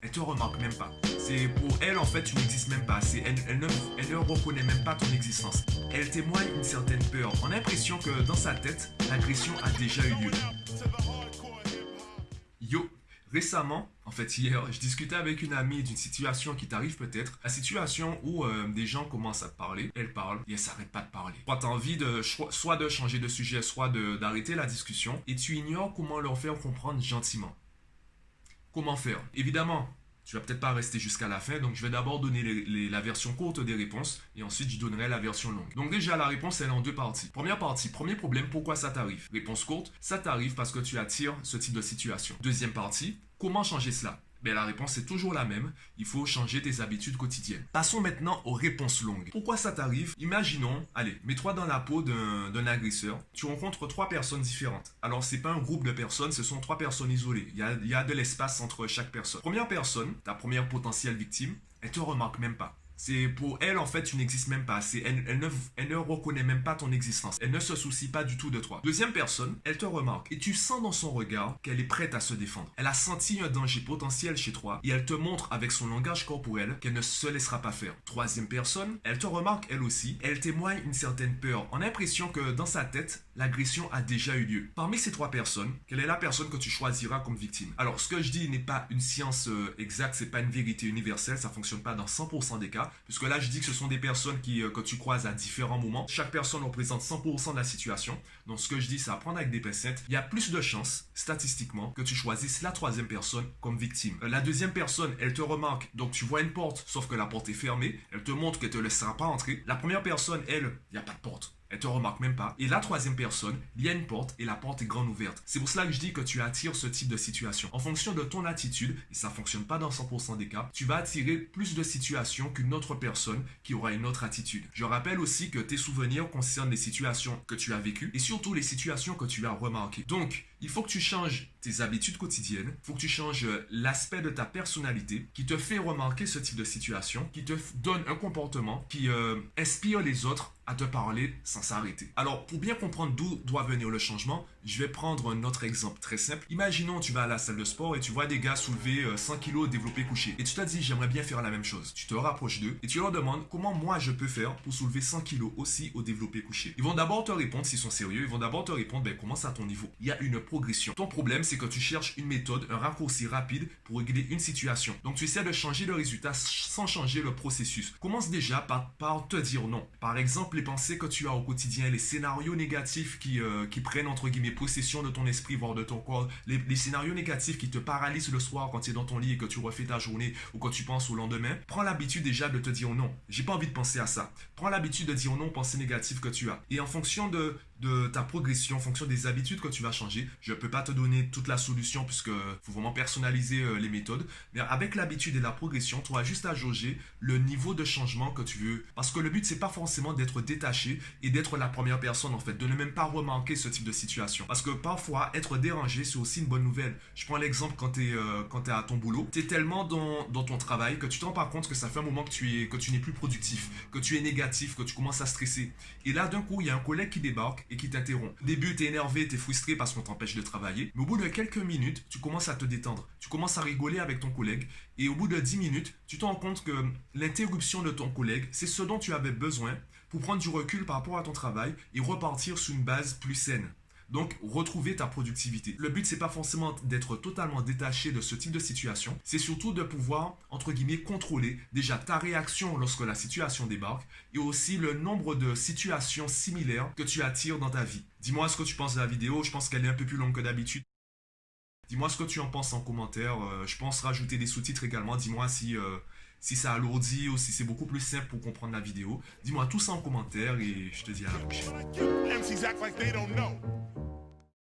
elle te remarque même pas. C'est pour elle, en fait, tu n'existes même pas. Elle ne reconnaît même pas ton existence. Elle témoigne une certaine peur. On a l'impression que dans sa tête, l'agression a déjà eu lieu. Yo, récemment, en fait hier, je discutais avec une amie d'une situation qui t'arrive peut-être. La situation où des gens commencent à te parler, elles parlent et elles s'arrêtent pas de parler. Toi, t'as envie de soit de changer de sujet, soit d'arrêter la discussion et tu ignores comment leur faire comprendre gentiment. Comment faire? Évidemment, tu vas peut-être pas rester jusqu'à la fin, donc je vais d'abord donner la version courte des réponses et ensuite je donnerai la version longue. Donc déjà, la réponse elle est en deux parties. Première partie, premier problème, pourquoi ça t'arrive? Réponse courte, ça t'arrive parce que tu attires ce type de situation. Deuxième partie, comment changer cela? Ben, la réponse est toujours la même, il faut changer tes habitudes quotidiennes. Passons maintenant aux réponses longues. Pourquoi ça t'arrive? Imaginons, allez, mets-toi dans la peau d'un agresseur. Tu rencontres trois personnes différentes. Alors c'est pas un groupe de personnes, ce sont trois personnes isolées. Il y a de l'espace entre chaque personne. Première personne, ta première potentielle victime, elle te remarque même pas. C'est pour elle, en fait, tu n'existes même pas. Elle ne reconnaît même pas ton existence. Elle ne se soucie pas du tout de toi. Deuxième personne, elle te remarque. Et tu sens dans son regard qu'elle est prête à se défendre. Elle a senti un danger potentiel chez toi et elle te montre avec son langage corporel qu'elle ne se laissera pas faire. Troisième personne, elle te remarque elle aussi. Elle témoigne une certaine peur. On a l'impression que dans sa tête, l'agression a déjà eu lieu. Parmi ces trois personnes, quelle est la personne que tu choisiras comme victime? Alors, ce que je dis n'est pas une science exacte, c'est pas une vérité universelle, ça fonctionne pas dans 100% des cas. Puisque là, je dis que ce sont des personnes que tu croises à différents moments. Chaque personne représente 100% de la situation. Donc, ce que je dis, c'est à prendre avec des pincettes. Il y a plus de chances, statistiquement, que tu choisisses la troisième personne comme victime. La deuxième personne, elle te remarque. Donc, tu vois une porte, sauf que la porte est fermée. Elle te montre qu'elle ne te laissera pas entrer. La première personne, elle, il n'y a pas de porte. Elle te remarque même pas. Et la troisième personne, il y a une porte et la porte est grande ouverte. C'est pour cela que je dis que tu attires ce type de situation. En fonction de ton attitude, et ça fonctionne pas dans 100% des cas, tu vas attirer plus de situations qu'une autre personne qui aura une autre attitude. Je rappelle aussi que tes souvenirs concernent les situations que tu as vécues et surtout les situations que tu as remarquées. Donc, il faut que tu changes tes habitudes quotidiennes, il faut que tu changes l'aspect de ta personnalité qui te fait remarquer ce type de situation, qui te donne un comportement qui inspire les autres à te parler sans s'arrêter. Alors, pour bien comprendre d'où doit venir le changement, je vais prendre un autre exemple très simple. Imaginons, tu vas à la salle de sport et tu vois des gars soulever 100 kg développé couché. Et tu te dis, j'aimerais bien faire la même chose. Tu te rapproches d'eux et tu leur demandes comment moi je peux faire pour soulever 100 kg aussi au développé couché. Ils vont d'abord te répondre, s'ils sont sérieux, ils vont d'abord te répondre, ben comment ça à ton niveau? Il y a une progression. Ton problème, c'est que tu cherches une méthode, un raccourci rapide pour régler une situation. Donc tu essaies de changer le résultat sans changer le processus. Commence déjà par te dire non. Par exemple, les pensées que tu as au quotidien, les scénarios négatifs qui prennent entre guillemets possession de ton esprit, voire de ton corps, les scénarios négatifs qui te paralysent le soir quand tu es dans ton lit et que tu refais ta journée ou quand tu penses au lendemain, prends l'habitude déjà de te dire non. J'ai pas envie de penser à ça. Prends l'habitude de dire non aux pensées négatives que tu as. Et en fonction de ta progression, en fonction des habitudes que tu vas changer, je ne peux pas te donner toute la solution puisque faut vraiment personnaliser les méthodes. Mais avec l'habitude et la progression, tu auras juste à jauger le niveau de changement que tu veux. Parce que le but, c'est pas forcément d'être détaché et d'être la première personne en fait, de ne même pas remarquer ce type de situation. Parce que parfois, être dérangé, c'est aussi une bonne nouvelle. Je prends l'exemple quand tu es à ton boulot, tu es tellement dans ton travail que tu te rends pas compte que ça fait un moment que tu n'es plus productif, que tu es négatif, que tu commences à stresser. Et là, d'un coup, il y a un collègue qui débarque et qui t'interrompt. Au début, tu es énervé, tu es frustré parce qu'on t'empêche de travailler. Mais au bout de quelques minutes, tu commences à te détendre. Tu commences à rigoler avec ton collègue. Et au bout de 10 minutes, tu te rends compte que l'interruption de ton collègue, c'est ce dont tu avais besoin pour prendre du recul par rapport à ton travail et repartir sur une base plus saine. Donc, retrouver ta productivité. Le but, c'est pas forcément d'être totalement détaché de ce type de situation. C'est surtout de pouvoir, entre guillemets, contrôler déjà ta réaction lorsque la situation débarque et aussi le nombre de situations similaires que tu attires dans ta vie. Dis-moi ce que tu penses de la vidéo. Je pense qu'elle est un peu plus longue que d'habitude. Dis-moi ce que tu en penses en commentaire. Je pense rajouter des sous-titres également. Dis-moi si ça alourdit ou si c'est beaucoup plus simple pour comprendre la vidéo. Dis-moi tout ça en commentaire et je te dis à la prochaine.